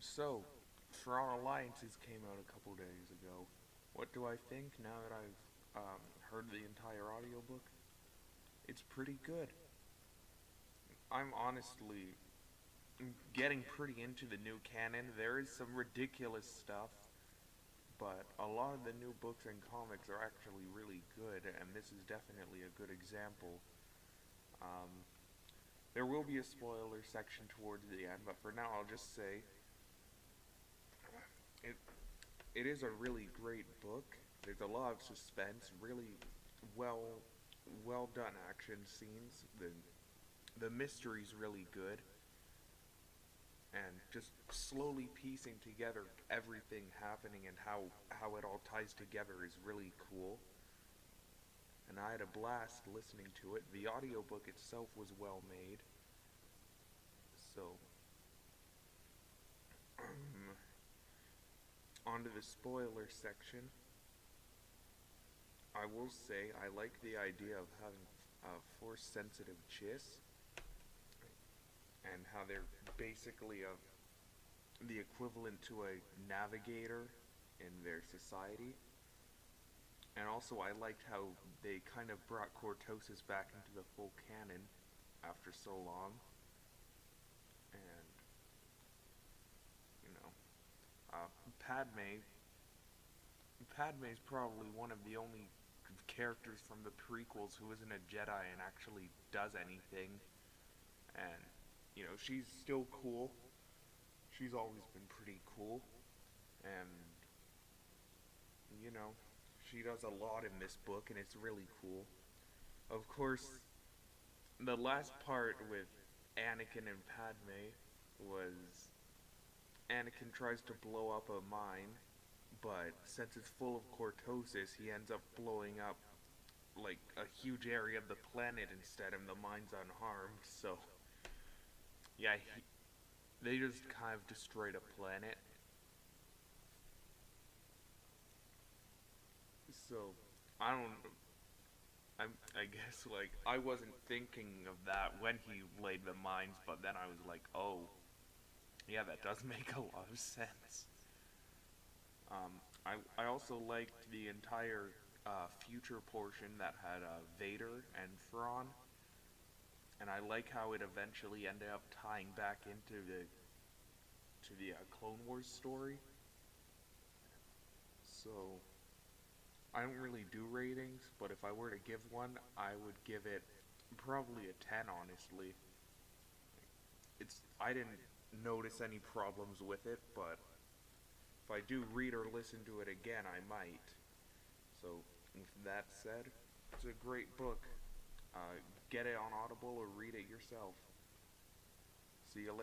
So, Thrawn Alliances came out a couple days ago. What do I think now that I've heard the entire audiobook? It's pretty good. I'm honestly getting pretty into the new canon. There is some ridiculous stuff, but a lot of the new books and comics are actually really good, and this is definitely a good example. Um, there will be a spoiler section towards the end, but for now I'll just say it it is a really great book. There's a lot of suspense, really well well done action scenes. The mystery's really good, and just slowly piecing together everything happening and how it all ties together is really cool. And I had a blast listening to it. The audiobook itself was well made. So, onto the spoiler section. I will say I like the idea of having force sensitive chiss and how they're basically the equivalent to a navigator in their society. And also, I liked how they kind of brought Cortosis back into the full canon after so long. And, you know, uh, Padme. Padme is probably one of the only characters from the prequels who isn't a Jedi and actually does anything. And, she's still cool. She's always been pretty cool. And, you know, she does a lot in this book, and it's really cool. Of course, the last part with Anakin and Padme was Anakin tries to blow up a mine, but since it's full of cortosis, he ends up blowing up like a huge area of the planet instead, and the mine's unharmed. So, yeah, they just kind of destroyed a planet. So, I don't. I guess like I wasn't thinking of that when he laid the mines, but then I was like, oh, yeah, that does make a lot of sense. I also liked the entire future portion that had Vader and Thrawn, and I like how it eventually ended up tying back into the Clone Wars story. So I don't really do ratings, but if I were to give one, I would give it probably a 10, honestly. I didn't notice any problems with it, but if I do read or listen to it again, I might. So, with that said, it's a great book. Get it on Audible or read it yourself. See you later.